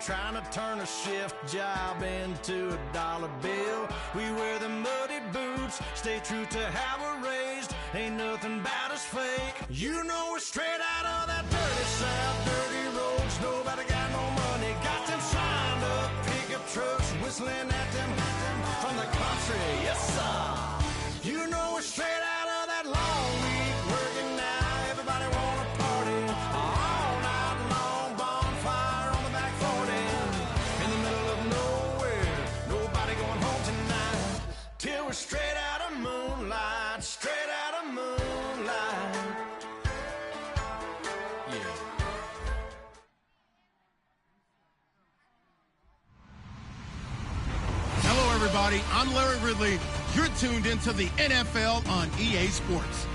trying to turn a shift job into a dollar bill. We wear the muddy boots, stay true to how we're raised. Ain't nothing about us fake. You know we're straight out of that dirty south, dirty roads. Nobody got no money, got them signed up pickup trucks, whistling at them from the country. Yes, sir. You know we're straight out of that long week working now. Everybody wanna party all night long, bonfire on the back 40 in the middle of nowhere. Nobody going home tonight till we're straight out of moonlight, straight out of moonlight. Yeah. Hello, everybody. I'm Larry Ridley. You're tuned into the NFL on EA Sports.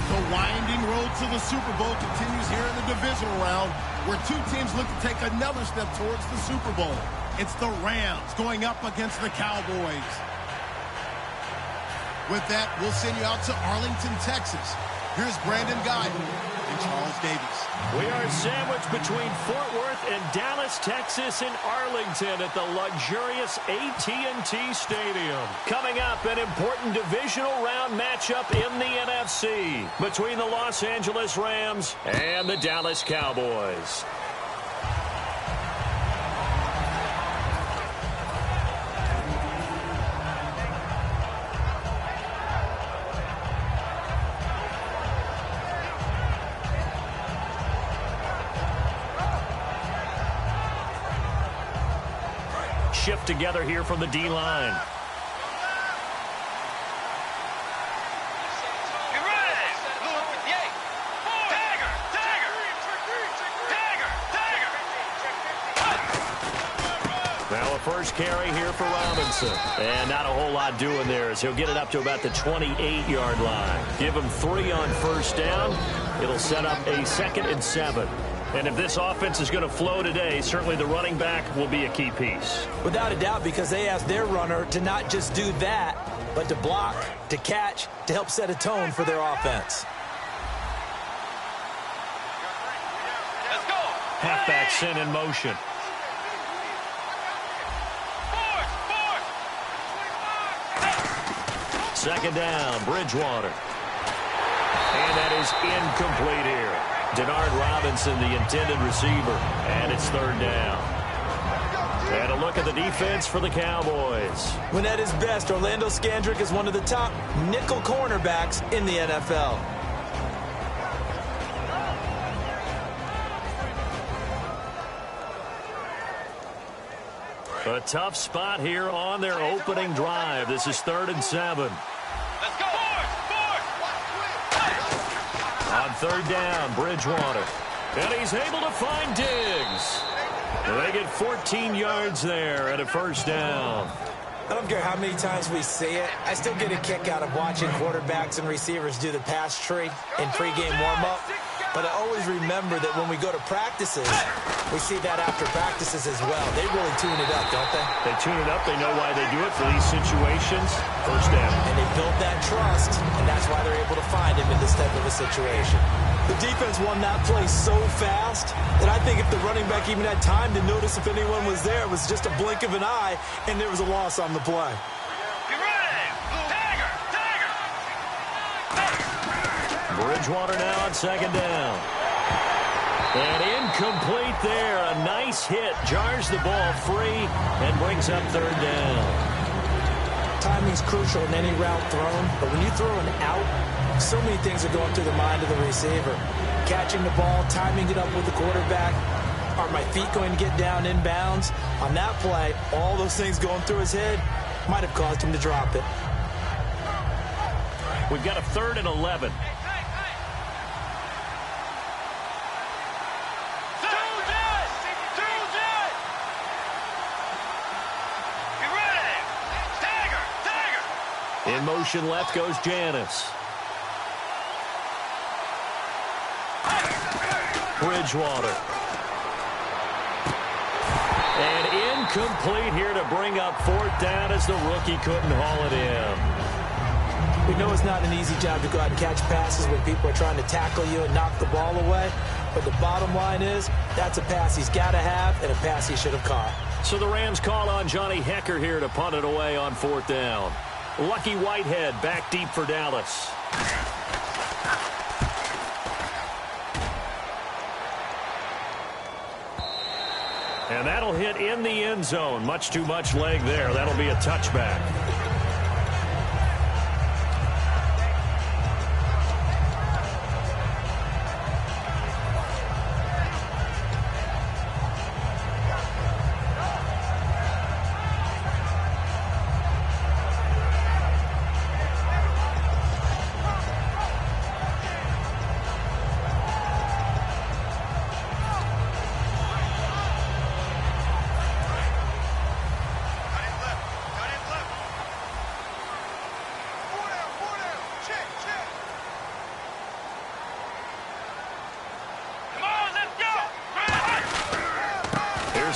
The winding road to the Super Bowl continues here in the divisional round, where two teams look to take another step towards the Super Bowl. It's the Rams going up against the Cowboys. With that, we'll send you out to Arlington, Texas. Here's Brandon Guyton and Charles Davies. We are sandwiched between Fort Worth and Dallas, Texas, and Arlington at the luxurious AT&T Stadium. Coming up, an important divisional round matchup in the NFC between the Los Angeles Rams and the Dallas Cowboys. Shift together here from the D-line. Now a first carry here for Robinson. And not a whole lot doing there as he'll get it up to about the 28-yard line. Give him 3 on first down. It'll set up a 2nd and 7. And if this offense is going to flow today, certainly the running back will be a key piece. Without a doubt, because they asked their runner to not just do that, but to block, to catch, to help set a tone for their offense. Let's go. Halfback sent in motion. Second down, Bridgewater. And that is incomplete here. Denard Robinson, the intended receiver, and it's 3rd down. And a look at the defense for the Cowboys. When at his best, Orlando Scandrick is one of the top nickel cornerbacks in the NFL. A tough spot here on their opening drive. This is 3rd and 7. Let's go. On 3rd down, Bridgewater. And he's able to find Diggs. They get 14 yards there and a first down. I don't care how many times we see it. I still get a kick out of watching quarterbacks and receivers do the pass tree in pregame warm-up. But I always remember that when we go to practices, we see that after practices as well. They really tune it up, don't they? They tune it up. They know why they do it for these situations. First down. And they built that trust, and that's why they're able to find him in this type of a situation. The defense won that play so fast that I think if the running back even had time to notice if anyone was there, it was just a blink of an eye, and there was a loss on the play. Bridgewater now on 2nd down. And incomplete there. A nice hit. Jars the ball free and brings up 3rd down. Timing's crucial in any route thrown, but when you throw an out, so many things are going through the mind of the receiver. Catching the ball, timing it up with the quarterback. Are my feet going to get down in bounds? On that play, all those things going through his head might have caused him to drop it. We've got a 3rd and 11. In motion left goes Janis. Bridgewater. And incomplete here to bring up 4th down as the rookie couldn't haul it in. We know it's not an easy job to go out and catch passes when people are trying to tackle you and knock the ball away. But the bottom line is, that's a pass he's got to have and a pass he should have caught. So the Rams call on Johnny Hecker here to punt it away on 4th down. Lucky Whitehead back deep for Dallas. And that'll hit in the end zone. Much too much leg there. That'll be a touchback.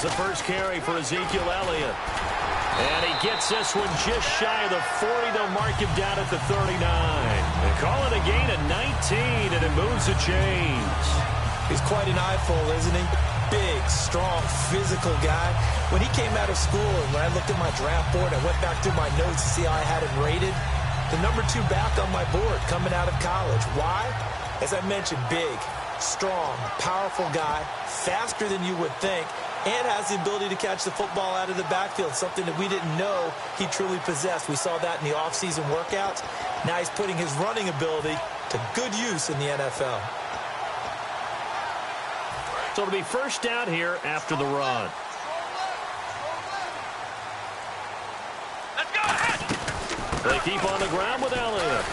The first carry for Ezekiel Elliott. And he gets this one just shy of the 40. They'll mark him down at the 39. They call it a gain of 19, and it moves the chains. He's quite an eyeful, isn't he? Big, strong, physical guy. When he came out of school and when I looked at my draft board, I went back through my notes to see how I had him rated. The number 2 back on my board coming out of college. Why? As I mentioned, big, strong, powerful guy, faster than you would think, and has the ability to catch the football out of the backfield, something that we didn't know he truly possessed. We saw that in the offseason workouts. Now he's putting his running ability to good use in the NFL. So it'll be first down here after the run. Let's go! They keep on the ground with Elliott.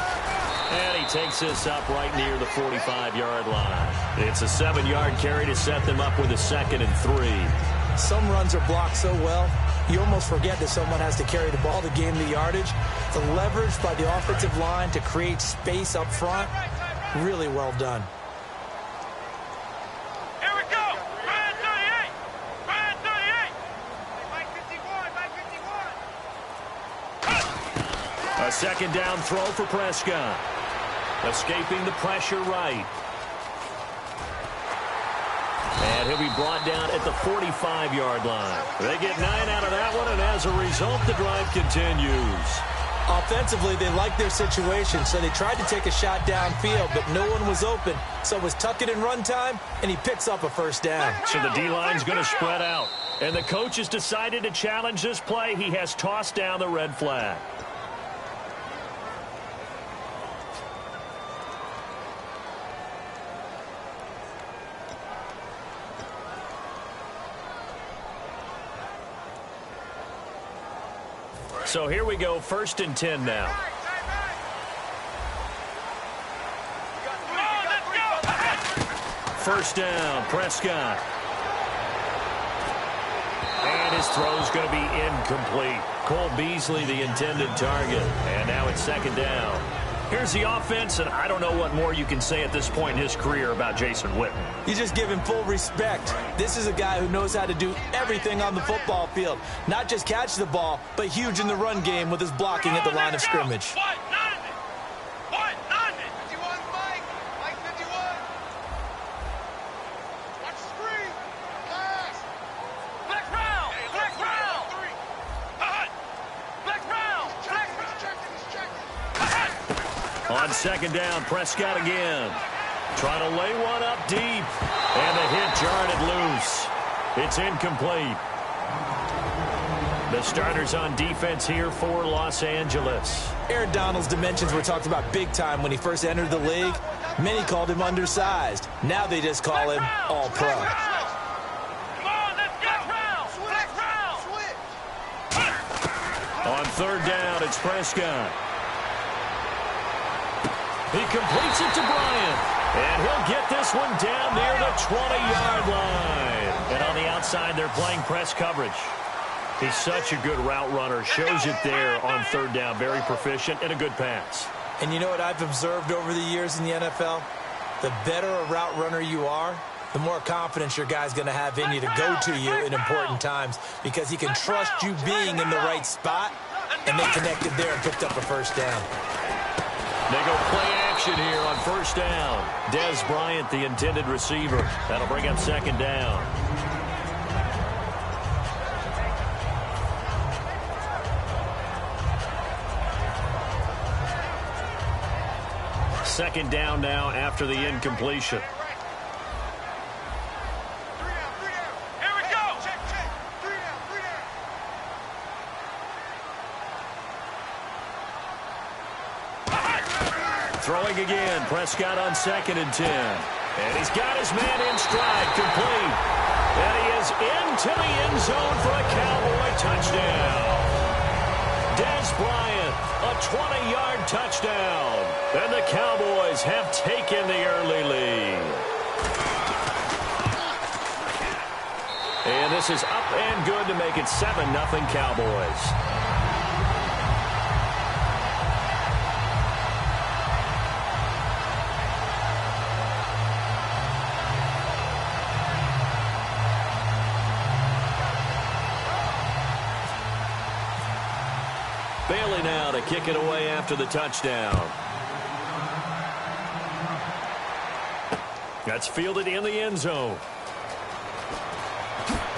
And he takes this up right near the 45-yard line. It's a 7-yard carry to set them up with a 2nd and 3. Some runs are blocked so well, you almost forget that someone has to carry the ball to gain the yardage. The leverage by the offensive line to create space up front, really well done. Here we go! Ryan 38! Ryan 38! Mike 51! Mike 51! A 2nd down throw for Prescott. Escaping the pressure right. And he'll be brought down at the 45-yard line. They get 9 out of that one, and as a result, the drive continues. Offensively, they liked their situation, so they tried to take a shot downfield, but no one was open. So it was tuck it in run time, and he picks up a first down. So the D-line's going to spread out. And the coach has decided to challenge this play. He has tossed down the red flag. So here we go, 1st and 10 now. First down, Prescott. And his throw's going to be incomplete. Cole Beasley, the intended target. And now it's 2nd down. Here's the offense, and I don't know what more you can say at this point in his career about Jason Witten. You just give him full respect. This is a guy who knows how to do everything on the football field. Not just catch the ball, but huge in the run game with his blocking at the line of scrimmage. On 2nd down, Prescott again. Trying to lay one up deep. And the hit jarred it loose. It's incomplete. The starters on defense here for Los Angeles. Aaron Donald's dimensions were talked about big time when he first entered the league. Many called him undersized. Now they just call him all-pro. On 3rd down, it's Prescott. He completes it to Bryant. And he'll get this one down near the 20-yard line. And on the outside, they're playing press coverage. He's such a good route runner. Shows it there on 3rd down. Very proficient and a good pass. And you know what I've observed over the years in the NFL? The better a route runner you are, the more confidence your guy's going to have in you to go to you in important times because he can trust you being in the right spot, and they connected there and picked up a first down. They go play action here on first down. Des Bryant, the intended receiver. That'll bring up second down. Second down now after the incompletion. Here we go. Check. 3 down. Throwing again. Prescott on 2nd and 10. And he's got his man in stride. Complete. And he is into the end zone for a Cowboy touchdown. Des Bryant, a 20-yard touchdown. And the Cowboys have taken the early lead. And this is up and good to make it 7-0 Cowboys. Bailey now to kick it away after the touchdown. That's fielded in the end zone.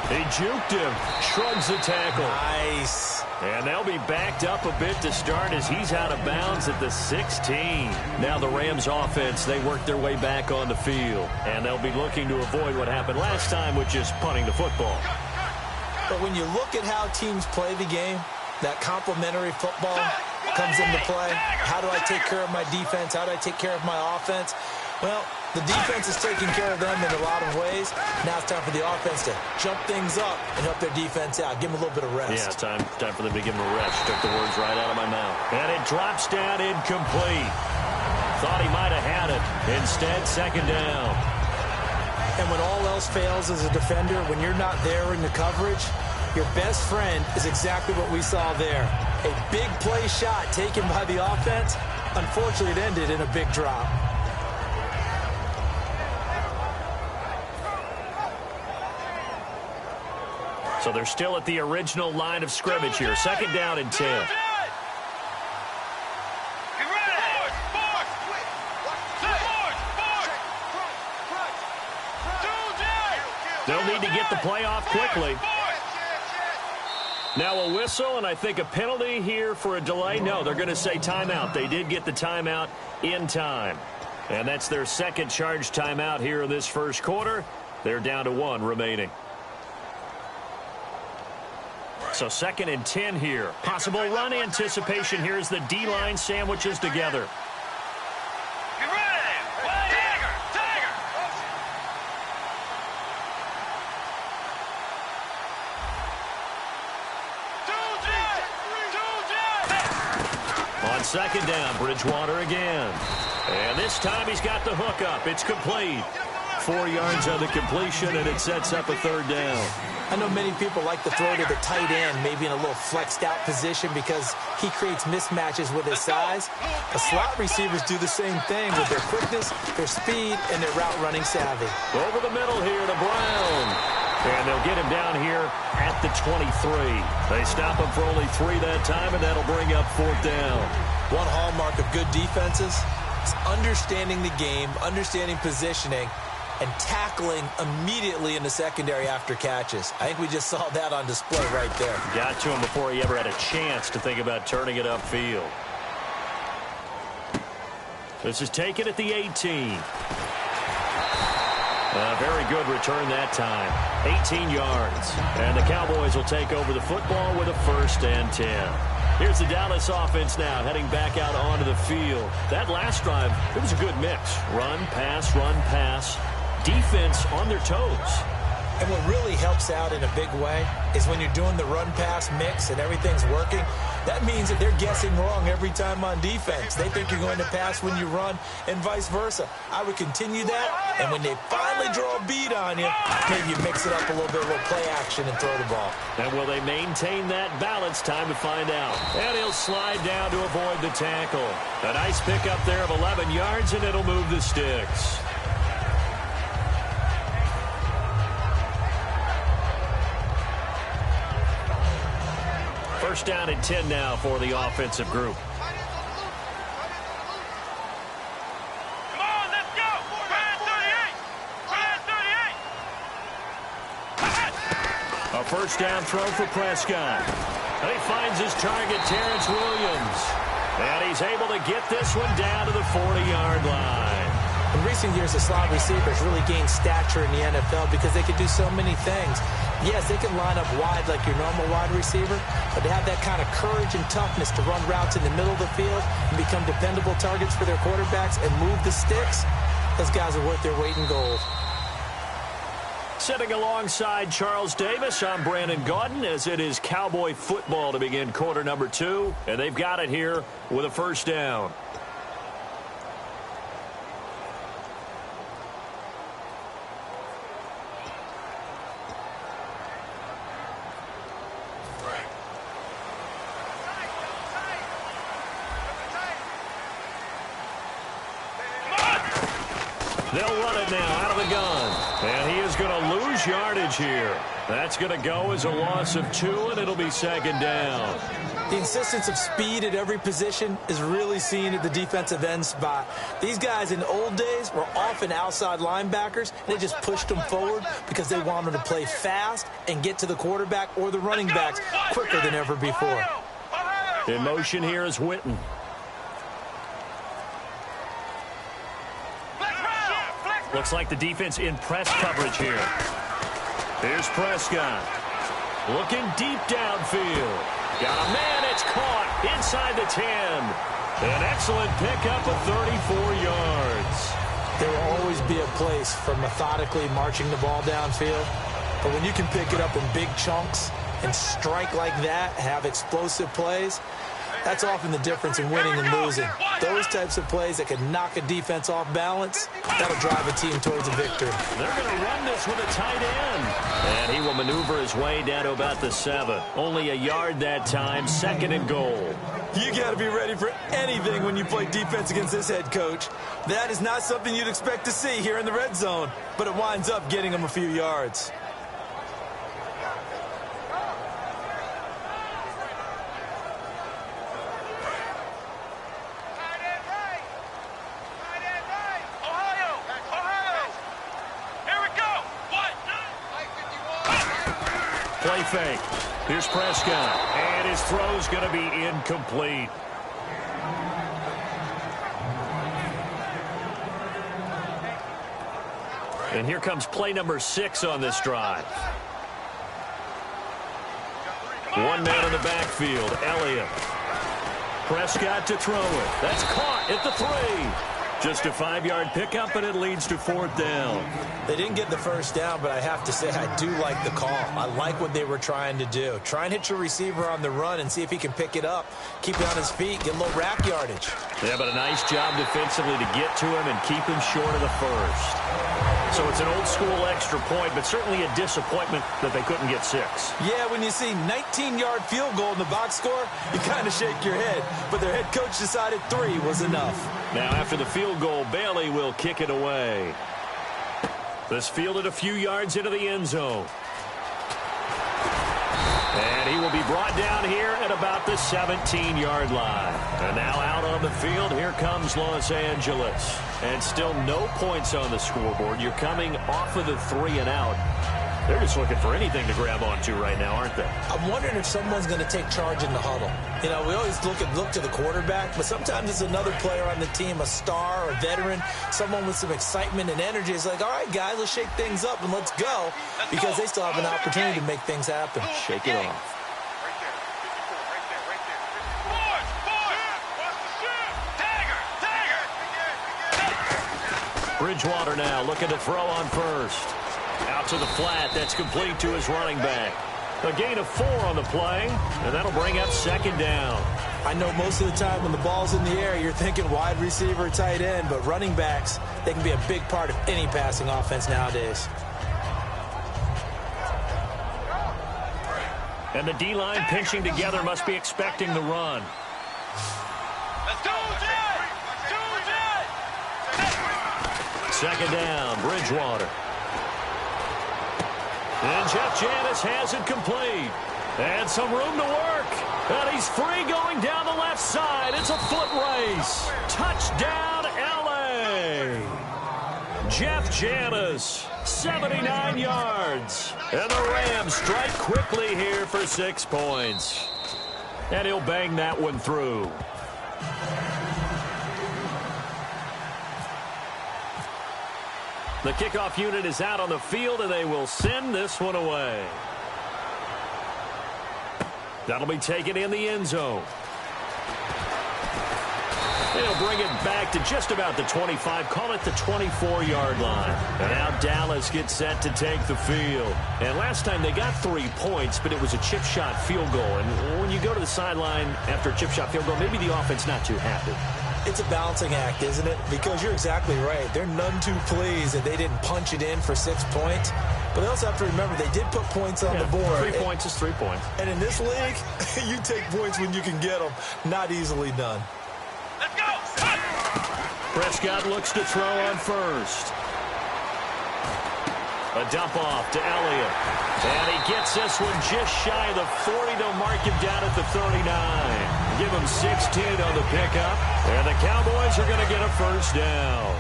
He juked him, shrugs the tackle. Nice. And they'll be backed up a bit to start as he's out of bounds at the 16. Now the Rams offense, they work their way back on the field. And they'll be looking to avoid what happened last time with just punting the football. But when you look at how teams play the game, that complementary football comes into play. How do I take care of my defense? How do I take care of my offense? Well, the defense is taking care of them in a lot of ways. Now it's time for the offense to jump things up and help their defense out. Give them a little bit of rest. Yeah, time for them to give them a rest. Took the words right out of my mouth. And it drops down incomplete. Thought he might have had it. Instead, second down. And when all else fails as a defender, when you're not there in the coverage, your best friend is exactly what we saw there. A big play shot taken by the offense. Unfortunately, it ended in a big drop. So they're still at the original line of scrimmage here. Second down and 10. They'll need to get the play off quickly. Now a whistle, and I think a penalty here for a delay. No, they're going to say timeout. They did get the timeout in time. And that's their second charge timeout here in this first quarter. They're down to 1 remaining. So 2nd and 10 here. Possible run anticipation here as the D-line sandwiches together. On second down, Bridgewater again. And this time he's got the hook up. It's complete. 4 yards on the completion, and it sets up a third down. I know many people like to throw to the tight end, maybe in a little flexed out position because he creates mismatches with his size. The slot receivers do the same thing with their quickness, their speed, and their route running savvy. Over the middle here to Brown. And they'll get him down here at the 23. They stop him for only 3 that time, and that'll bring up 4th down. One hallmark of good defenses is understanding the game, understanding positioning, and tackling immediately in the secondary after catches. I think we just saw that on display right there. Got to him before he ever had a chance to think about turning it upfield. This is taken at the 18. A very good return that time. 18 yards. And the Cowboys will take over the football with a 1st and 10. Here's the Dallas offense now heading back out onto the field. That last drive, it was a good mix. Run, pass. Defense on their toes. And what really helps out in a big way is when you're doing the run-pass mix and everything's working, that means that they're guessing wrong every time on defense. They think you're going to pass when you run and vice versa. I would continue that, and when they finally draw a beat on you, maybe you mix it up a little bit, a little play action and throw the ball. And will they maintain that balance? Time to find out. And he'll slide down to avoid the tackle. A nice pickup there of 11 yards, and it'll move the sticks. First down and 10 now for the offensive group. A first down throw for Prescott. And he finds his target, Terrence Williams. And he's able to get this one down to the 40-yard line. In recent years, the slot receivers really gained stature in the NFL because they can do so many things. Yes, they can line up wide like your normal wide receiver, but they have that kind of courage and toughness to run routes in the middle of the field and become dependable targets for their quarterbacks and move the sticks. Those guys are worth their weight in gold. Sitting alongside Charles Davis, I'm Brandon Gaudin, as it is Cowboy football to begin quarter number 2, and they've got it here with a first down. They'll run it now out of the gun. And he is going to lose yardage here. That's going to go as a loss of 2, and it'll be second down. The insistence of speed at every position is really seen at the defensive end spot. These guys in the old days were often outside linebackers. They just pushed them forward because they wanted to play fast and get to the quarterback or the running backs quicker than ever before. In motion here is Witten. Looks like the defense in press coverage here. Here's Prescott. Looking deep downfield. Got a man, it's caught inside the 10. An excellent pickup of 34 yards. There will always be a place for methodically marching the ball downfield. But when you can pick it up in big chunks and strike like that, have explosive plays, that's often the difference in winning and losing. Those types of plays that can knock a defense off balance, that'll drive a team towards a victory. They're going to run this with a tight end. And he will maneuver his way down to about the 7. Only a yard that time, second and goal. You got to be ready for anything when you play defense against this head coach. That is not something you'd expect to see here in the red zone, but it winds up getting him a few yards. Play fake. Here's Prescott. And his throw's going to be incomplete. And here comes play number 6 on this drive. One man in the backfield, Elliott. Prescott to throw it. That's caught at the 3. Just a 5-yard pickup, and it leads to 4th down. They didn't get the first down, but I have to say I do like the call. I like what they were trying to do. Try and hit your receiver on the run and see if he can pick it up. Keep it on his feet, get a little rack yardage. Yeah, but a nice job defensively to get to him and keep him short of the first. So it's an old-school extra point, but certainly a disappointment that they couldn't get 6. Yeah, when you see 19-yard field goal in the box score, you kind of shake your head. But their head coach decided 3 was enough. Now, after the field goal, Bailey will kick it away. This fielded a few yards into the end zone. And he will be brought down here at about the 17-yard line. And now out on the field, here comes Los Angeles. And still no points on the scoreboard. You're coming off of the 3 and out. They're just looking for anything to grab onto right now, aren't they? I'm wondering if someone's going to take charge in the huddle. You know, we always look to the quarterback, but sometimes it's another player on the team, a star, a veteran, someone with some excitement and energy. It's like, all right, guys, let's shake things up and let's go, because they still have an opportunity to make things happen. Shake it off. Bridgewater now looking to throw on first. Out to the flat. That's complete to his running back. A gain of 4 on the play, and that'll bring up second down. I know most of the time when the ball's in the air, you're thinking wide receiver, tight end, but running backs, they can be a big part of any passing offense nowadays. And the D-line pinching together must be expecting the run. Second down, Bridgewater. And Jeff Janis has it complete. And some room to work. And he's free going down the left side. It's a foot race. Touchdown, L.A. Jeff Janis, 79 yards. And the Rams strike quickly here for 6 points. And he'll bang that one through. The kickoff unit is out on the field, and they will send this one away. That'll be taken in the end zone. They'll bring it back to just about the 25, call it the 24-yard line. And now Dallas gets set to take the field. And last time they got 3 points, but it was a chip shot field goal. And when you go to the sideline after a chip shot field goal, maybe the offense not too happy. It's a balancing act, isn't it? Because you're exactly right. They're none too pleased that they didn't punch it in for 6 points. But they also have to remember they did put points on the board. 3 points is 3 points. And in this league, you take points when you can get them. Not easily done. Let's go! Prescott looks to throw on first. A dump off to Elliott. And he gets this one just shy of the 40. They'll mark him down at the 39. Give him 16 on the pickup. And the Cowboys are going to get a first down.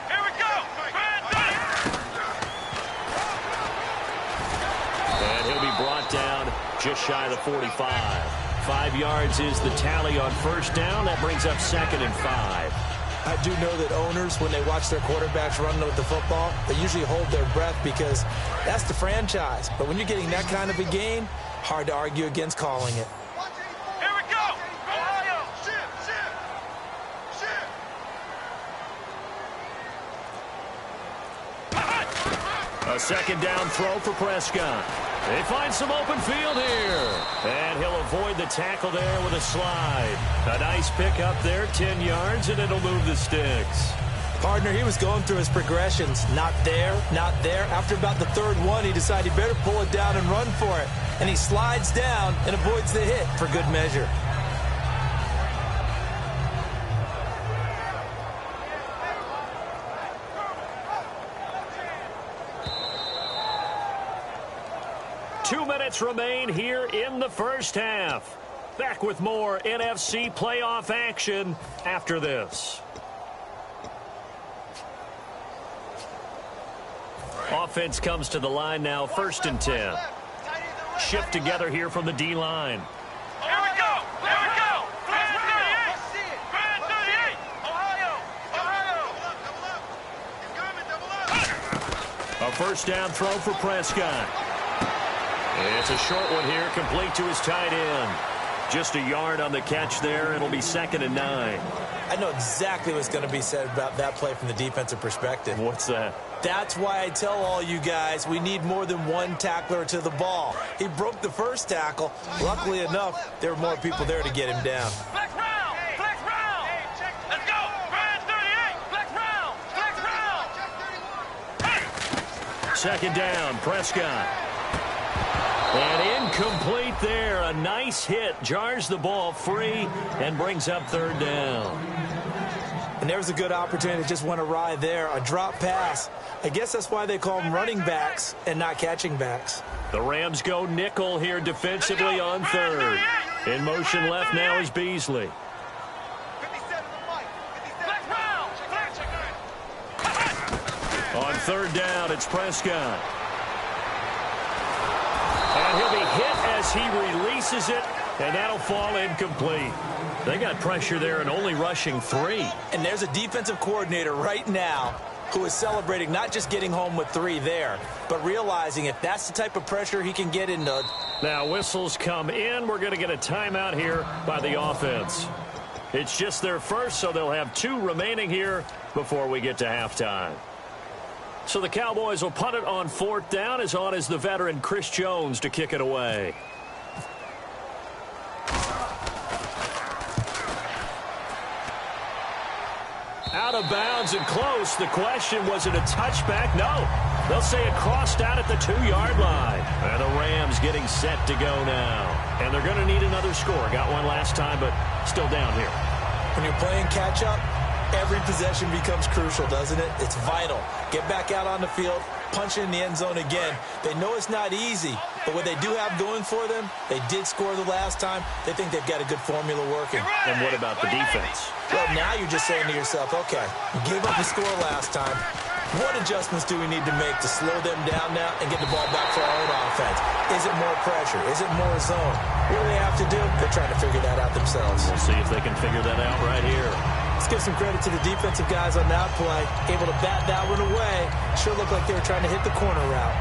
Here we go! And he'll be brought down just shy of the 45. 5 yards is the tally on first down. That brings up 2nd and 5. I do know that owners, when they watch their quarterbacks run with the football, they usually hold their breath because that's the franchise. But when you're getting that kind of a gain, hard to argue against calling it. Here we go! Ohio! Shift! A second down throw for Prescott. They find some open field here. And he'll avoid the tackle there with a slide. A nice pickup there, 10 yards, and it'll move the sticks. Partner, he was going through his progressions. Not there, not there. After about the third one, he decided he better pull it down and run for it. And he slides down and avoids the hit for good measure. Two minutes remain here in the first half. Back with more NFC playoff action after this. Offense comes to the line now, 1st and 10. Shift together here from the D-line. Here we go! Here we go! Brand 38! Brand 38! Ohio! A first down throw for Prescott. It's a short one here, complete to his tight end. Just a yard on the catch there. It'll be 2nd and 9. I know exactly what's going to be said about that play from the defensive perspective. What's that? That's why I tell all you guys we need more than one tackler to the ball. He broke the first tackle. Luckily enough, there were more people there to get him down. Flex round! Flex round! Let's go! Brand 38! Flex round! Flex round! Second down, Prescott. And incomplete there. A nice hit. Jars the ball free and brings up 3rd down. And there's a good opportunity to just went awry there. A drop pass. I guess that's why they call them running backs and not catching backs. The Rams go nickel here defensively on 3rd. In motion left now is Beasley. Flex round! On 3rd down, it's Prescott. And he'll be hit as he releases it, and that'll fall incomplete. They got pressure there and only rushing 3. And there's a defensive coordinator right now who is celebrating not just getting home with 3 there, but realizing if that's the type of pressure he can get into. Now whistles come in. We're going to get a timeout here by the offense. It's just their first, so they'll have 2 remaining here before we get to halftime. So the Cowboys will punt it on 4th down. As on is the veteran Chris Jones to kick it away. Out of bounds and close. The question, was it a touchback? No. They'll say it crossed out at the 2-yard line. And the Rams getting set to go now. And they're going to need another score. Got one last time, but still down here. When you're playing catch-up, every possession becomes crucial, doesn't it? It's vital. Get back out on the field, punching in the end zone again. They know it's not easy, but what they do have going for them, they did score the last time. They think they've got a good formula working. And what about the defense? Well, now you're just saying to yourself, okay, we gave up the score last time. What adjustments do we need to make to slow them down now and get the ball back for our own offense? Is it more pressure? Is it more zone? What do they have to do? They're trying to figure that out themselves. We'll see if they can figure that out right here. Let's give some credit to the defensive guys on that play. Able to bat that one away. Sure looked like they were trying to hit the corner route.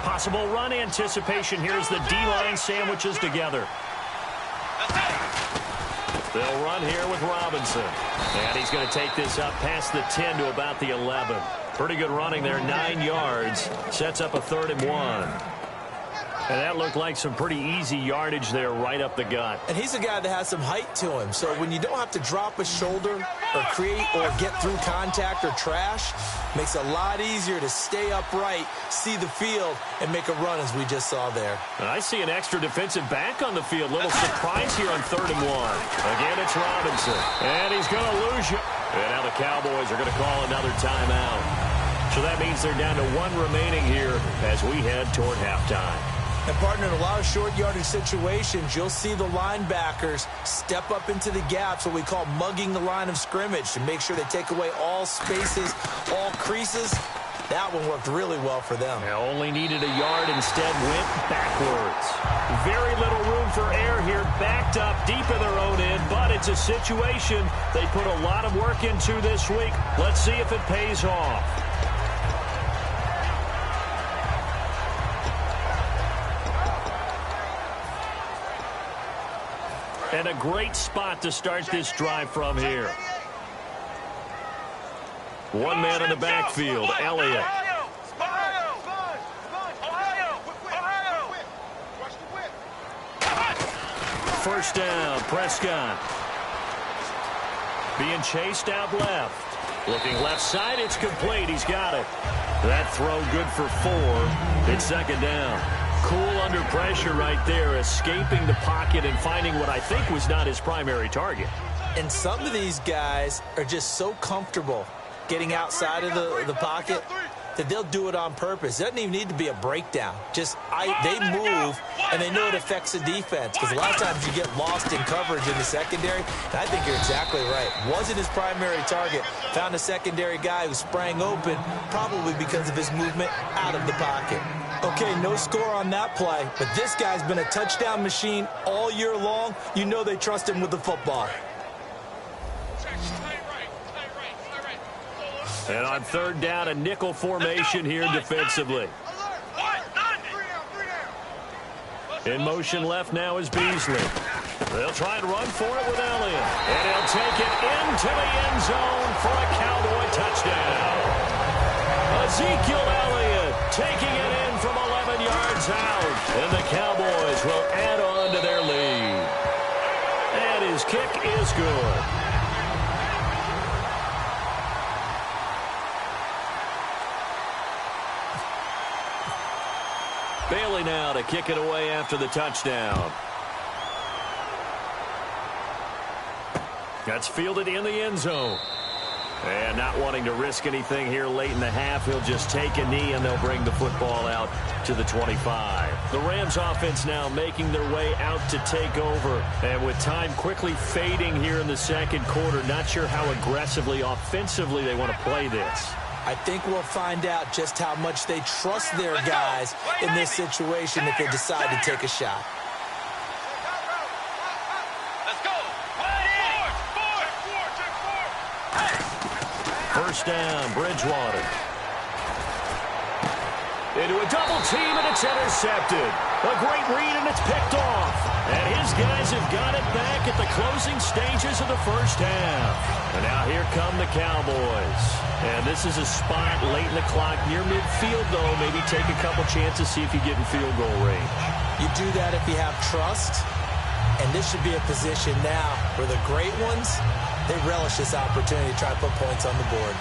Possible run anticipation. Here's the D-line sandwiches together. They'll run here with Robinson. And he's going to take this up past the 10 to about the 11. Pretty good running there, 9 yards. Sets up a 3rd and 1. And that looked like some pretty easy yardage there right up the gut. And he's a guy that has some height to him. So when you don't have to drop a shoulder or create or get through contact or trash, makes it a lot easier to stay upright, see the field, and make a run as we just saw there. And I see an extra defensive back on the field. Little surprise here on 3rd and 1. Again, it's Robinson. And he's going to lose you. And now the Cowboys are going to call another timeout. So that means they're down to 1 remaining here as we head toward halftime. And, partner, in a lot of short yardage situations, you'll see the linebackers step up into the gaps, what we call mugging the line of scrimmage, to make sure they take away all spaces, all creases. That one worked really well for them. They only needed a yard, instead went backwards. Very little room for error here, backed up deep in their own end, but it's a situation they put a lot of work into this week. Let's see if it pays off. And a great spot to start this drive from here. 1 man in the backfield, Elliott. First down, Prescott. Being chased out left. Looking left side, it's complete. He's got it. That throw good for 4. It's 2nd down. Cool under pressure right there, escaping the pocket and finding what I think was not his primary target. And some of these guys are just so comfortable getting outside of the pocket that they'll do it on purpose. It doesn't even need to be a breakdown. Just they move, and they know it affects the defense. Because a lot of times you get lost in coverage in the secondary. And I think you're exactly right. Wasn't his primary target. Found a secondary guy who sprang open, probably because of his movement out of the pocket. Okay, no score on that play, but this guy's been a touchdown machine all year long. You know they trust him with the football. And on 3rd down, a nickel formation here defensively. In motion left now is Beasley. They'll try and run for it with Elliott. And he'll take it into the end zone for a Cowboy touchdown. Ezekiel Elliott taking it in from 11 yards out. And the Cowboys will add on to their lead. And his kick is good. Bailey now to kick it away after the touchdown. That's fielded in the end zone. And not wanting to risk anything here late in the half, he'll just take a knee and they'll bring the football out to the 25. The Rams offense now making their way out to take over. And with time quickly fading here in the 2nd quarter, not sure how aggressively, offensively they want to play this. I think we'll find out just how much they trust their guys in this situation if they decide to take a shot. First down, Bridgewater. Into a double team, and it's intercepted. A great read, and it's picked off. And his guys have got it back at the closing stages of the first half. And now here come the Cowboys. And this is a spot late in the clock, near midfield, though. Maybe take a couple chances, see if you get in field goal range. You do that if you have trust. And this should be a position now where the great ones, they relish this opportunity to try to put points on the board.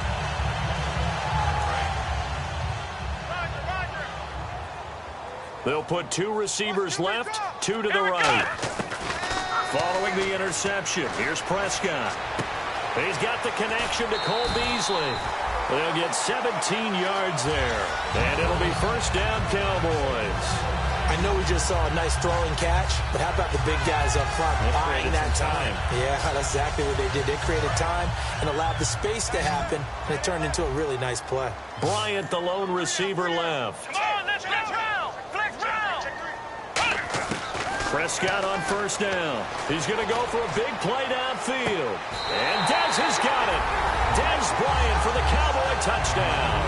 They'll put 2 receivers left, 2 to the right. Following the interception, here's Prescott. He's got the connection to Cole Beasley. They'll get 17 yards there. And it'll be first down, Cowboys. I know we just saw a nice throwing catch, but how about the big guys up front buying that time? Yeah, that's exactly what they did. They created time and allowed the space to happen, and it turned into a really nice play. Bryant, the lone receiver, left. Come on, let's flex round. Flex round. Prescott on first down. He's going to go for a big play downfield. And Dez has got it. Dez Bryant for the Cowboy touchdown.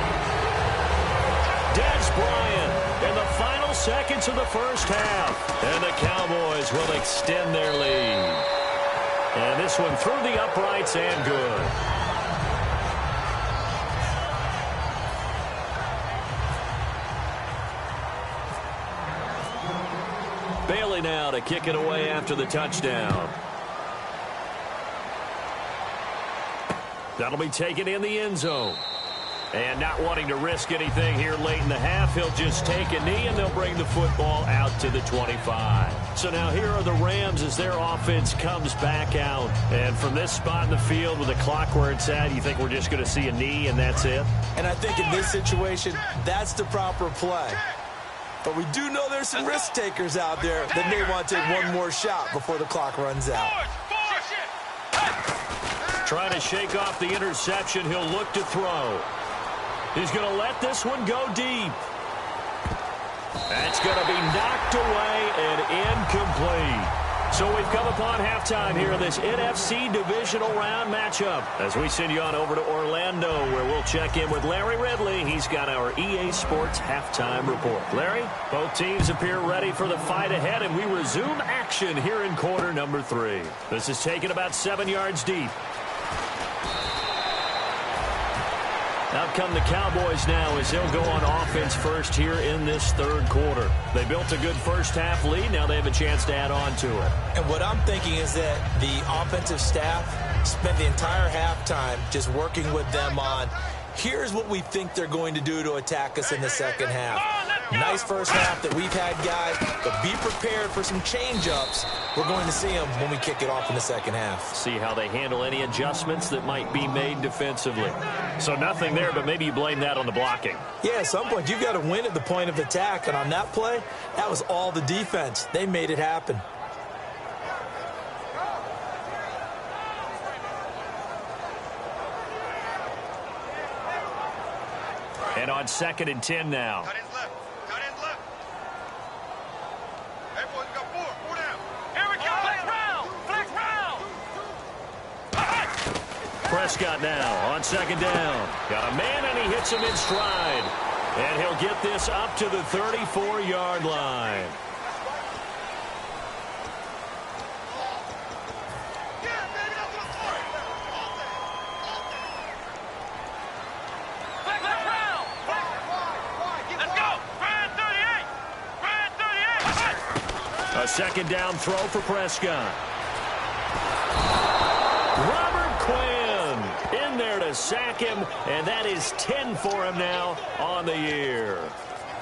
Dez Bryant in the final seconds of the first half. And the Cowboys will extend their lead. And this one through the uprights and good. Bailey now to kick it away after the touchdown. That'll be taken in the end zone. And not wanting to risk anything here late in the half, he'll just take a knee and they'll bring the football out to the 25. So now here are the Rams as their offense comes back out. And from this spot in the field with the clock where it's at, you think we're just going to see a knee and that's it? And I think in this situation, that's the proper play. But we do know there's some risk takers out there that may want to take one more shot before the clock runs out. Trying to shake off the interception, he'll look to throw. He's going to let this one go deep. That's going to be knocked away and incomplete. So we've come upon halftime here in this NFC divisional round matchup as we send you on over to Orlando where we'll check in with Larry Ridley. He's got our EA Sports halftime report. Larry, both teams appear ready for the fight ahead, and we resume action here in quarter number 3. This is taken about 7 yards deep. Out come the Cowboys now as they'll go on offense first here in this third quarter. They built a good first half lead. Now they have a chance to add on to it. And what I'm thinking is that the offensive staff spent the entire halftime just working with them on, here's what we think they're going to do to attack us in the second half. Nice first half that we've had, guys, but be prepared for some change-ups. We're going to see them when we kick it off in the second half. See how they handle any adjustments that might be made defensively. So nothing there, but maybe you blame that on the blocking. Yeah, at some point, you've got to win at the point of attack, and on that play, that was all the defense. They made it happen. And on 2nd and 10 now. Cut ends left. Cut ends left. Hey, boys, we got four. Four down. Here we go. Flex round. Flex round. Prescott now on 2nd down. Got a man, and he hits him in stride. And he'll get this up to the 34-yard line. A 2nd down throw for Prescott. Robert Quinn in there to sack him, and that is 10 for him now on the year.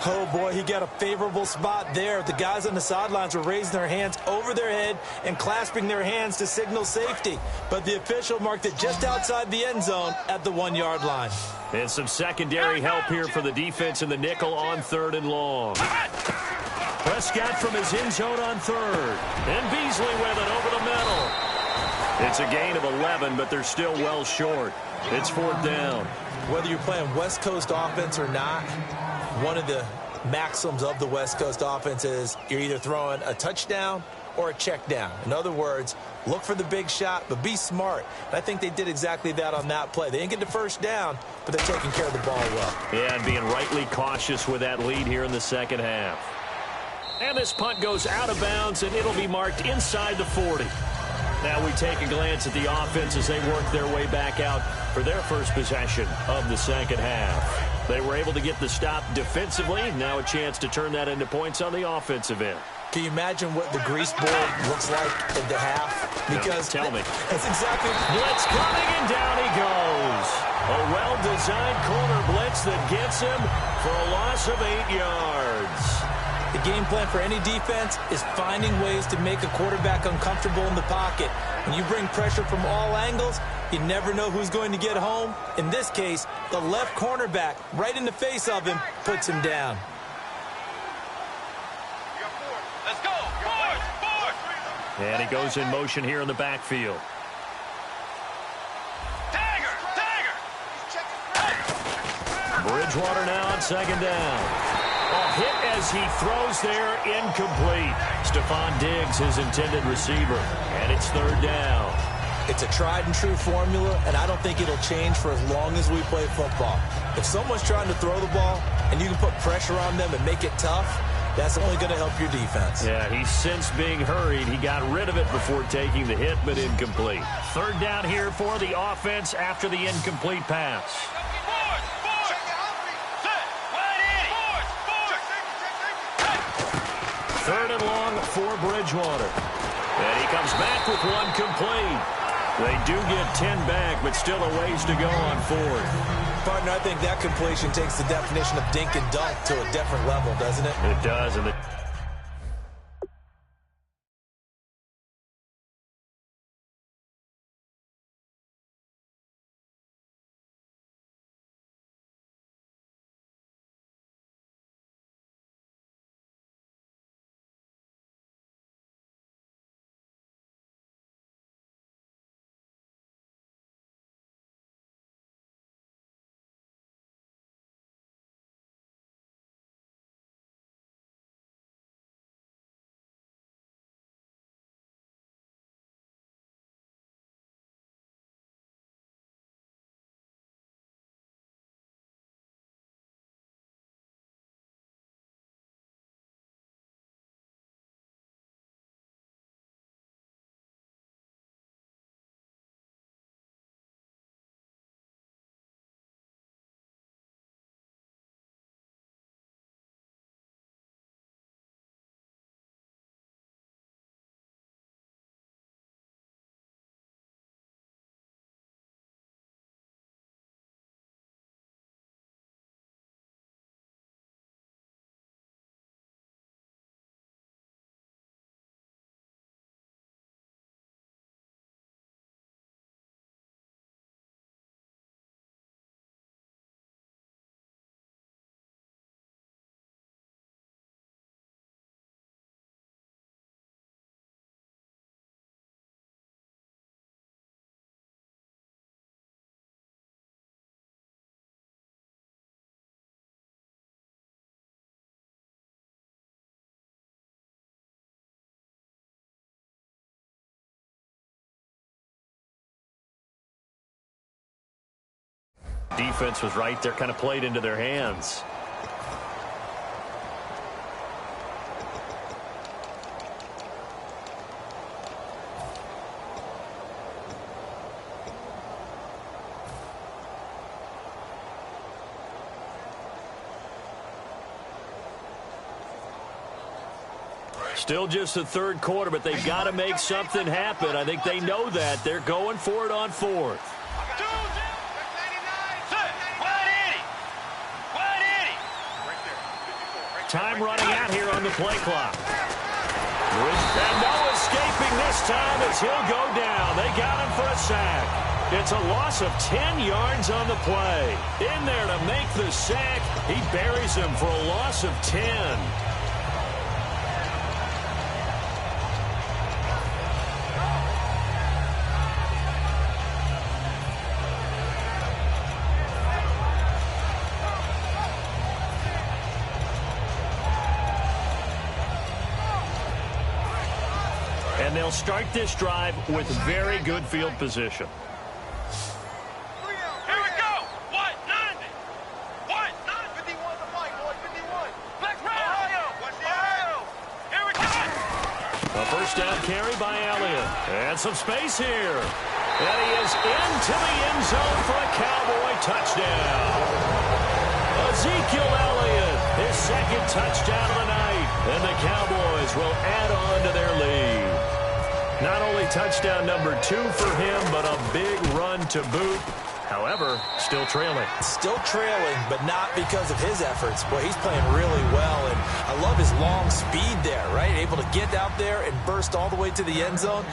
Oh, boy, he got a favorable spot there. The guys on the sidelines were raising their hands over their head and clasping their hands to signal safety. But the official marked it just outside the end zone at the 1-yard line. And some secondary help here for the defense in the nickel on 3rd and long. Prescott from his end zone on 3rd. And Beasley with it over the middle. It's a gain of 11, but they're still well short. It's 4th down. Whether you're playing West Coast offense or not, one of the maxims of the West Coast offense is you're either throwing a touchdown or a check down. In other words, look for the big shot, but be smart. And I think they did exactly that on that play. They didn't get the first down, but they're taking care of the ball well. Yeah, and being rightly cautious with that lead here in the second half. And this punt goes out of bounds, and it'll be marked inside the 40. Now we take a glance at the offense as they work their way back out for their first possession of the second half. They were able to get the stop defensively. Now a chance to turn that into points on the offensive end. Can you imagine what the grease board looks like at the half? Because no, tell me. That's exactly. Blitz coming, and down he goes. A well-designed corner blitz that gets him for a loss of 8 yards. The game plan for any defense is finding ways to make a quarterback uncomfortable in the pocket. When you bring pressure from all angles, you never know who's going to get home. In this case, the left cornerback, right in the face of him, puts him down. Let's go. Fourth. And he goes in motion here in the backfield. Dagger. Bridgewater now on second down. A hit as he throws there, incomplete. Stephon Diggs, his intended receiver. And it's third down. It's a tried and true formula, and I don't think it'll change for as long as we play football. If someone's trying to throw the ball and you can put pressure on them and make it tough, that's only going to help your defense. Yeah, he's since being hurried. He got rid of it before taking the hit, but incomplete. Third down here for the offense after the incomplete pass. Third and long for Bridgewater. And he comes back with one complete. They do get 10 back, but still a ways to go on fourth. Partner, I think that completion takes the definition of dink and dunk to a different level, doesn't it? It does. And defense was right there, kind of played into their hands. Still just the third quarter, but they've got to make something happen. I think they know that. They're going for it on fourth. Time running out here on the play clock. And no escaping this time as he'll go down. They got him for a sack. It's a loss of 10 yards on the play. In there to make the sack. He buries him for a loss of 10. And they'll start this drive with very good field position. Here we go. What? 90. What? 51 to fight, boy. 51. Black Ohio. Watch the Ohio. Here we go. A first down carry by Elliott. And some space here. And he is into the end zone for a Cowboy touchdown. Ezekiel Elliott, his second touchdown of the night. And the Cowboys will add on to their lead. Not only touchdown number 2 for him, but a big run to boot. However, still trailing. Still trailing, but not because of his efforts. Boy, he's playing really well, and I love his long speed there, right? Able to get out there and burst all the way to the end zone,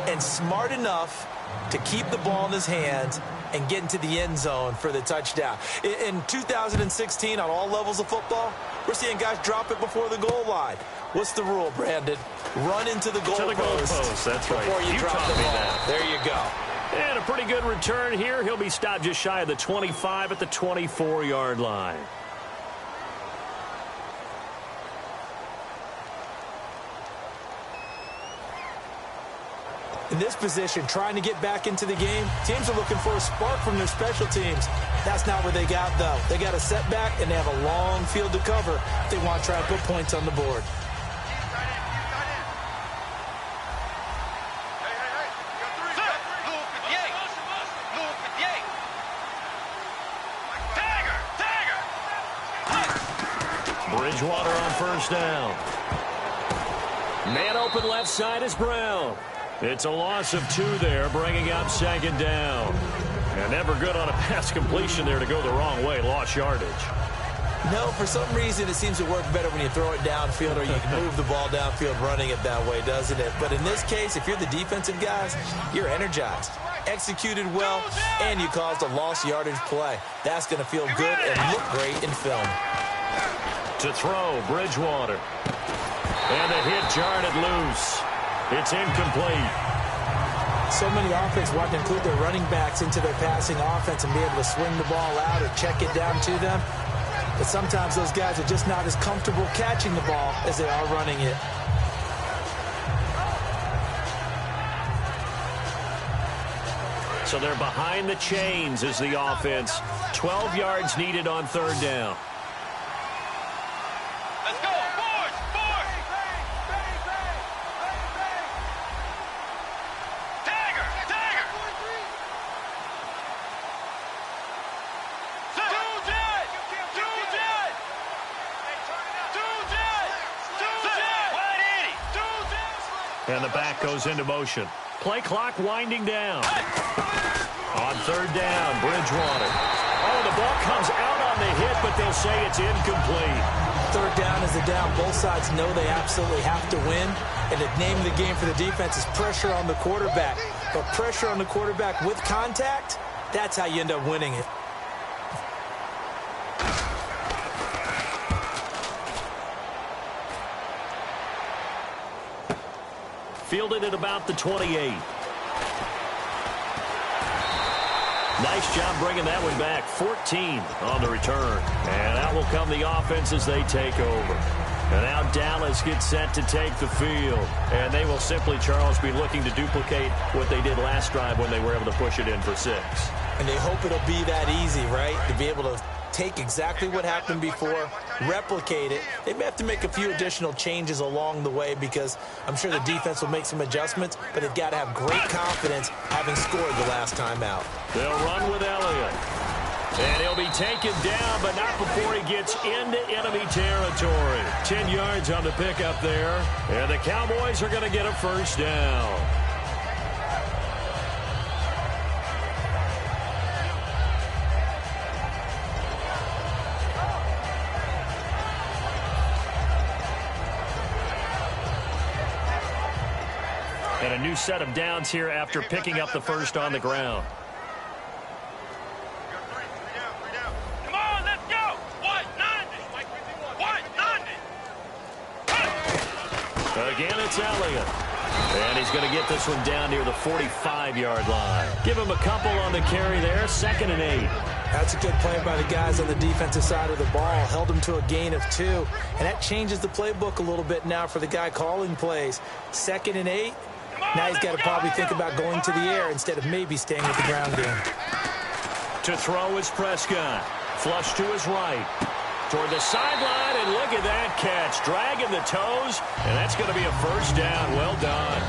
and smart enough to keep the ball in his hands and get into the end zone for the touchdown. In 2016, on all levels of football, we're seeing guys drop it before the goal line. What's the rule, Brandon? Run into the goal post. That's right. Before you drop the ball. There you go. And a pretty good return here. He'll be stopped just shy of the 25 at the 24-yard line. In this position, trying to get back into the game, teams are looking for a spark from their special teams. That's not what they got, though. They got a setback, and they have a long field to cover if they want to try to put points on the board. Bridgewater on first down. Man open left side is Brown. It's a loss of 2 there, bringing up second down. And never good on a pass completion there to go the wrong way. Lost yardage. No, for some reason it seems to work better when you throw it downfield or you can move the ball downfield running it that way, doesn't it? But in this case, if you're the defensive guys, you're energized, executed well, and you caused a lost yardage play. That's going to feel good and look great in film. To throw, Bridgewater. And the hit jarred it loose. It's incomplete. So many offenses want to include their running backs into their passing offense and be able to swing the ball out or check it down to them. But sometimes those guys are just not as comfortable catching the ball as they are running it. So they're behind the chains as the offense. 12 yards needed on third down. Let's go, boys! Dagger! And the back goes into motion. Play clock winding down. On third down, Bridgewater. Oh, the ball comes out on the hit, but they'll say it's incomplete. Third down is the down. Both sides know they absolutely have to win. And the name of the game for the defense is pressure on the quarterback. But pressure on the quarterback with contact, that's how you end up winning it. Fielded at about the 28. Nice job bringing that one back. 14 on the return. And out will come the offense as they take over. And now Dallas gets set to take the field. And they will simply, Charles, be looking to duplicate what they did last drive when they were able to push it in for 6. And they hope it'll be that easy, right? To be able to take exactly what happened before, replicate it. They may have to make a few additional changes along the way because I'm sure the defense will make some adjustments, but they've got to have great confidence having scored the last time out. They'll run with Elliott. And he'll be taken down, but not before he gets into enemy territory. 10 yards on the pickup there. And the Cowboys are going to get a first down. And a new set of downs here after picking up the first on the ground. Come on, let's go! 190! Again, it's Elliott. And he's going to get this one down near the 45-yard line. Give him a couple on the carry there. 2nd and 8. That's a good play by the guys on the defensive side of the ball. Held them to a gain of 2. And that changes the playbook a little bit now for the guy calling plays. 2nd and 8. Now he's got to probably think about going to the air instead of maybe staying with the ground game. To throw is Prescott. Flush to his right. Toward the sideline, and look at that catch. Dragging the toes, and that's going to be a first down. Well done.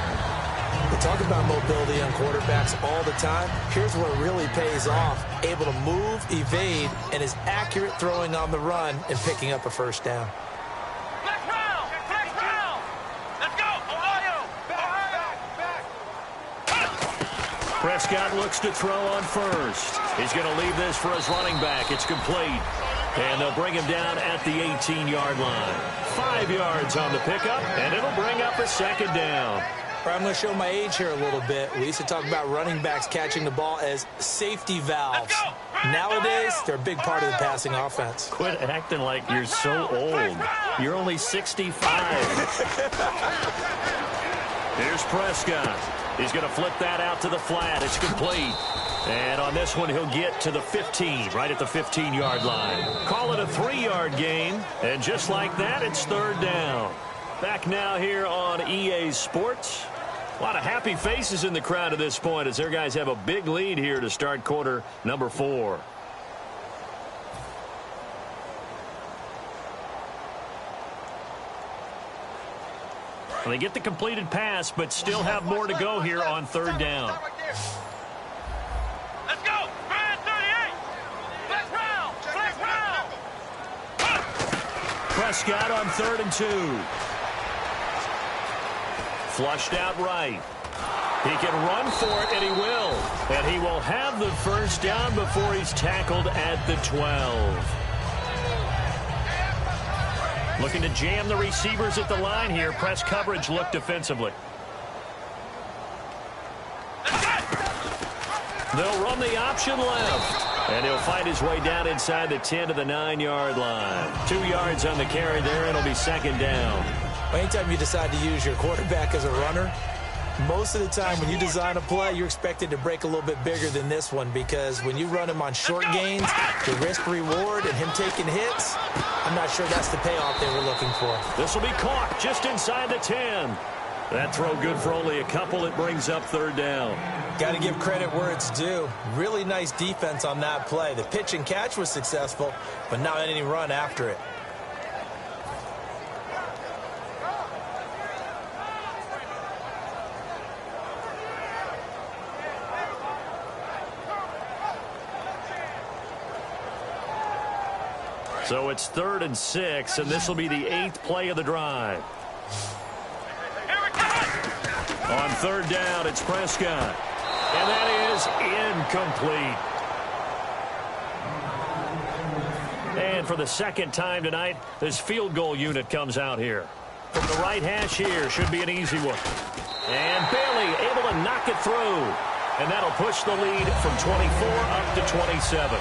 We talk about mobility on quarterbacks all the time. Here's where it really pays off. Able to move, evade, and is accurate throwing on the run and picking up a first down. Black round! Black round! Let's go! Ohio! Prescott looks to throw on first. He's going to leave this for his running back. It's complete. And they'll bring him down at the 18-yard line. 5 yards on the pickup, and it'll bring up a second down. I'm going to show my age here a little bit. We used to talk about running backs catching the ball as safety valves. Nowadays, they're a big part of the passing offense. Quit acting like you're so old. You're only 65. Here's Prescott. He's going to flip that out to the flat. It's complete. And on this one, he'll get to the 15, right at the 15-yard line. Call it a 3-yard gain. And just like that, it's third down. Back now here on EA Sports. A lot of happy faces in the crowd at this point as their guys have a big lead here to start quarter number 4. Well, they get the completed pass, but still have more to go here on third down. Let's go! Ryan 38! Flex round! Flex round! Prescott on 3rd and 2. Flushed out right. He can run for it, and he will. And he will have the first down before he's tackled at the 12. Looking to jam the receivers at the line here. Press coverage look defensively. They'll run the option left. And he'll fight his way down inside the 10 to the 9-yard line. 2 yards on the carry there, and it'll be second down. Anytime you decide to use your quarterback as a runner, most of the time when you design a play, you're expected to break a little bit bigger than this one, because when you run him on short gains, the risk-reward and him taking hits, I'm not sure that's the payoff they were looking for. This will be caught just inside the 10. That throw good for only a couple. It brings up third down. Got to give credit where it's due. Really nice defense on that play. The pitch and catch was successful, but not any run after it. So it's 3rd and 6, and this will be the 8th play of the drive. On third down, it's Prescott. And that is incomplete. And for the second time tonight, this field goal unit comes out here. From the right hash here, should be an easy one. And Bailey able to knock it through. And that'll push the lead from 24 up to 27.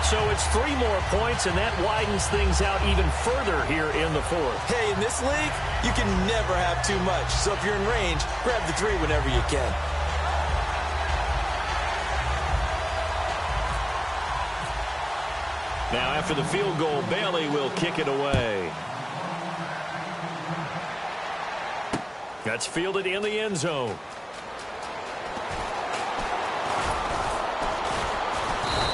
So it's 3 more points, and that widens things out even further here in the 4th. Hey, in this league, you can never have too much. So if you're in range, grab the 3 whenever you can. Now after the field goal, Bailey will kick it away. That's fielded in the end zone.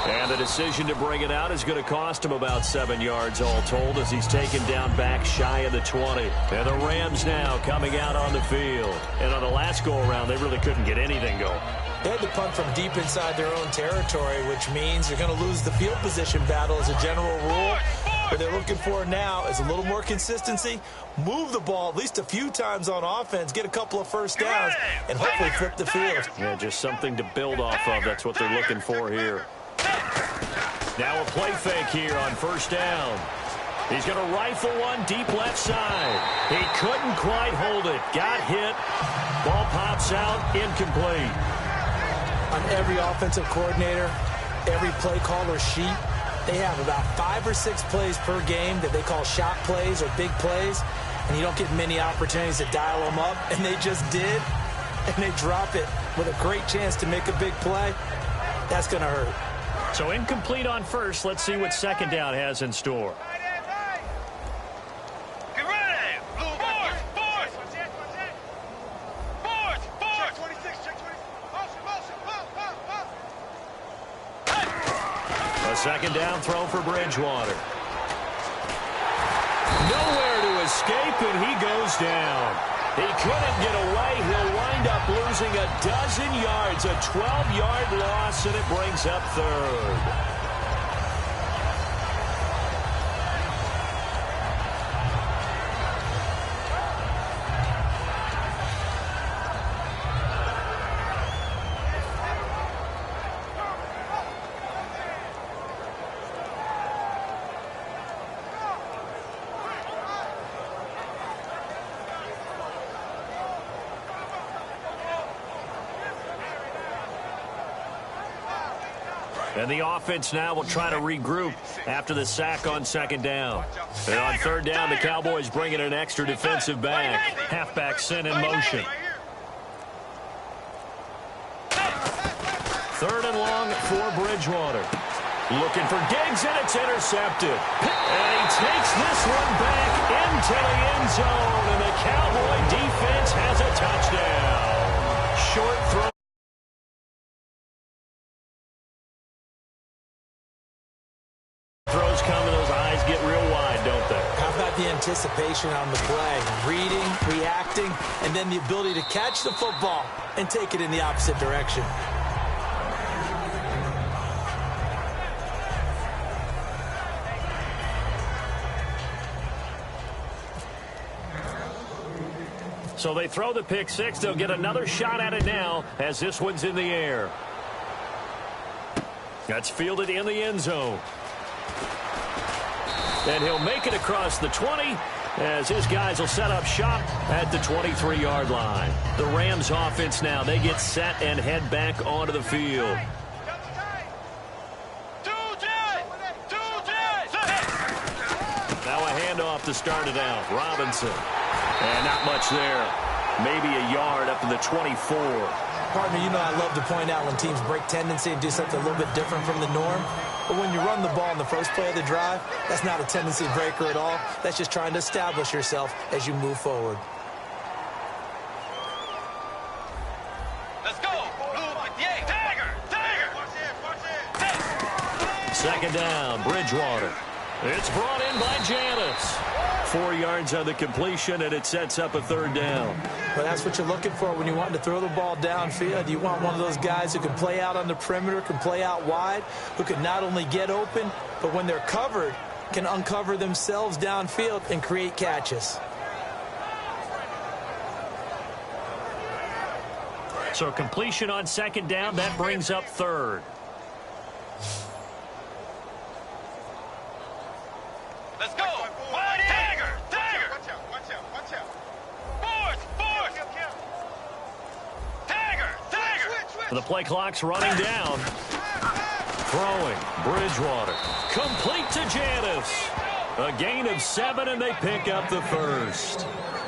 And the decision to bring it out is going to cost him about 7 yards all told, as he's taken down back shy of the 20. And the Rams now coming out on the field. And on the last go-around, they really couldn't get anything going. They had to punt from deep inside their own territory, which means you're going to lose the field position battle as a general rule. What they're looking for now is a little more consistency, move the ball at least a few times on offense, get a couple of first downs, and hopefully flip the field. Yeah, just something to build off of. That's what they're looking for here. Now a play fake here on first down. He's going to rifle one deep left side. He couldn't quite hold it. Got hit. Ball pops out. Incomplete. On every offensive coordinator, every play caller sheet, they have about 5 or 6 plays per game that they call shot plays or big plays, and you don't get many opportunities to dial them up, and they just did, and they drop it with a great chance to make a big play. That's going to hurt. So incomplete on first. Let's see what second down has in store. Get ready! Force! Force! Force! Force! 26, check 26. Motion, A second down throw for Bridgewater. Nowhere to escape, and he goes down. He couldn't get away. He'll wind up losing a dozen yards, a 12-yard loss, and it brings up third. And the offense now will try to regroup after the sack on second down. And on third down, the Cowboys bring in an extra defensive back. Halfback sent in motion. Third and long for Bridgewater. Looking for Diggs, and it's intercepted. And he takes this one back into the end zone, and the Cowboy defense has a touchdown. Short throw. Throws come, and those eyes get real wide, don't they? How about the anticipation on the play? Reading, reacting, and then the ability to catch the football and take it in the opposite direction. So they throw the pick six. They'll get another shot at it now as this one's in the air. That's fielded in the end zone. And he'll make it across the 20 as his guys will set up shop at the 23-yard line. The Rams offense now, they get set and head back onto the field. Now a handoff to start it out. Robinson. And not much there. Maybe a yard up to the 24. Partner, you know I love to point out when teams break tendency and do something a little bit different from the norm. But when you run the ball in the first play of the drive, that's not a tendency breaker at all. That's just trying to establish yourself as you move forward. Let's go. Blue 58. Tiger. Second down, Bridgewater. It's brought in by Janis. 4 yards on the completion, and it sets up a third down. But that's what you're looking for when you want to throw the ball downfield. You want one of those guys who can play out on the perimeter, can play out wide, who can not only get open, but when they're covered, can uncover themselves downfield and create catches. So completion on second down, that brings up third. Let's go. Tiger. Watch out. Force. Tiger. The play clock's running down. Throwing. Bridgewater. Complete to Janis. A gain of 7, and they pick up the first.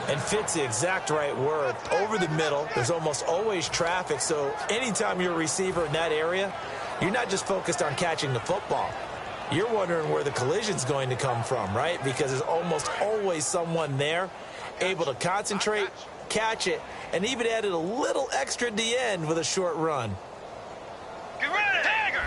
And fits the exact right word. Over the middle, there's almost always traffic, so anytime you're a receiver in that area, you're not just focused on catching the football. You're wondering where the collision's going to come from, right? Because there's almost always someone there able to concentrate, catch it, and even added a little extra at the end with a short run. Get ready. Tiger.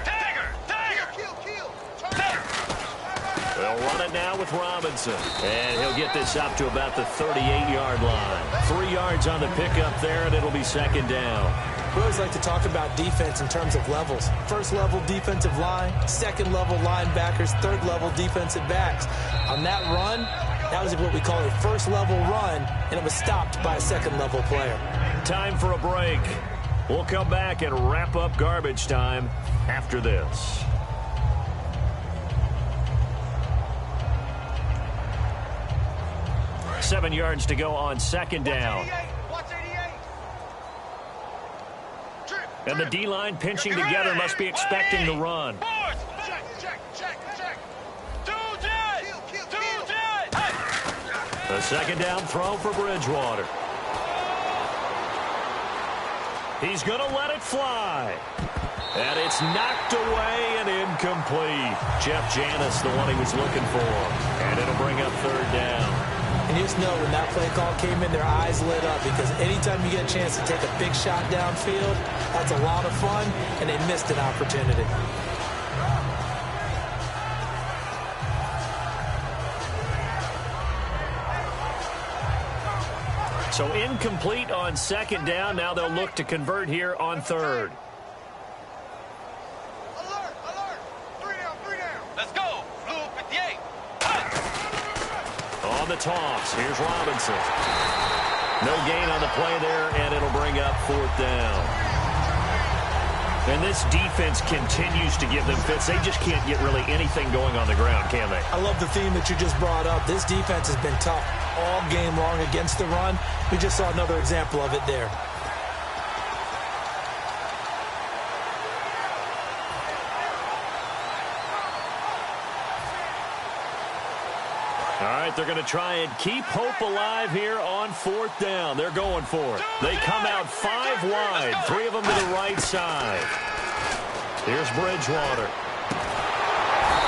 They'll run it now with Robinson. And he'll get this up to about the 38-yard line. 3 yards on the pickup there, and it'll be second down. We always like to talk about defense in terms of levels. First level defensive line, second level linebackers, third level defensive backs. On that run, that was what we call a first level run, and it was stopped by a second level player. Time for a break. We'll come back and wrap up garbage time after this. Seven yards to go on second down. And the D-line pinching together must be expecting the run. The second down throw for Bridgewater. He's going to let it fly. And it's knocked away and incomplete. Jeff Janis, the one he was looking for. And it'll bring up third down. And you just know when that play call came in, their eyes lit up, because anytime you get a chance to take a big shot downfield, that's a lot of fun, and they missed an opportunity. So incomplete on second down. Now they'll look to convert here on third. Alert. 3 down. Let's go. Blue 58. On the toss, here's Robinson. No gain on the play there, and it'll bring up fourth down. And this defense continues to give them fits. They just can't get really anything going on the ground, can they? I love the theme that you just brought up. This defense has been tough all game long against the run. We just saw another example of it there. All right, they're going to try and keep hope alive here on 4th down. They're going for it. They come out 5 wide, 3 of them to the right side. Here's Bridgewater.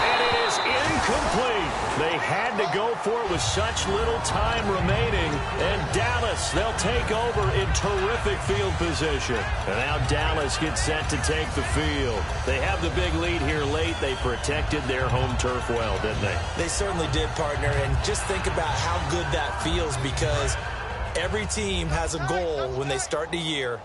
And it is incomplete. They had to go for it with such little time remaining. And Dallas, they'll take over in terrific field position. And now Dallas gets set to take the field. They have the big lead here late. They protected their home turf well, didn't they? They certainly did, partner. And just think about how good that feels, because every team has a goal when they start the year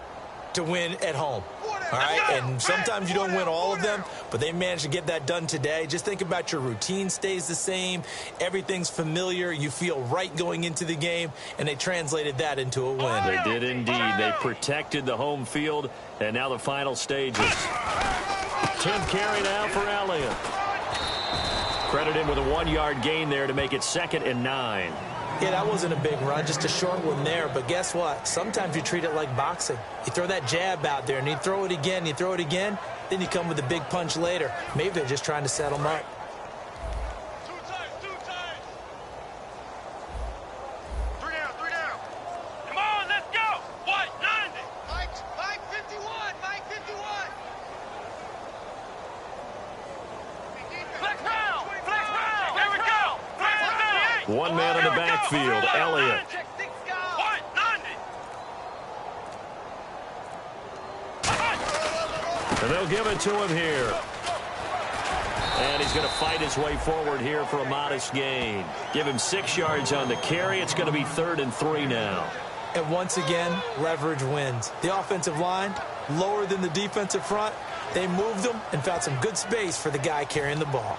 to win at home. All right, and sometimes you don't win all of them, but they managed to get that done today. Just think about your routine stays the same. Everything's familiar. You feel right going into the game, and they translated that into a win. They did indeed. They protected the home field, and now the final stages. Tim carry now for Elliott. Credit him with a 1-yard gain there to make it 2nd and 9. Yeah, that wasn't a big run, just a short one there. But guess what? Sometimes you treat it like boxing. You throw that jab out there, and you throw it again, you throw it again, then you come with a big punch later. Maybe they're just trying to set them up. 2 times. 3 down. Come on, let's go. What? 90. Mike 51. Mike 51. Flex round. Here we go. One man in the backfield, Elliott. What? 90. And they'll give it to him here. And he's going to fight his way forward here for a modest gain. Give him 6 yards on the carry. It's going to be 3rd and 3 now. And once again, leverage wins. The offensive line, lower than the defensive front. They moved them and found some good space for the guy carrying the ball.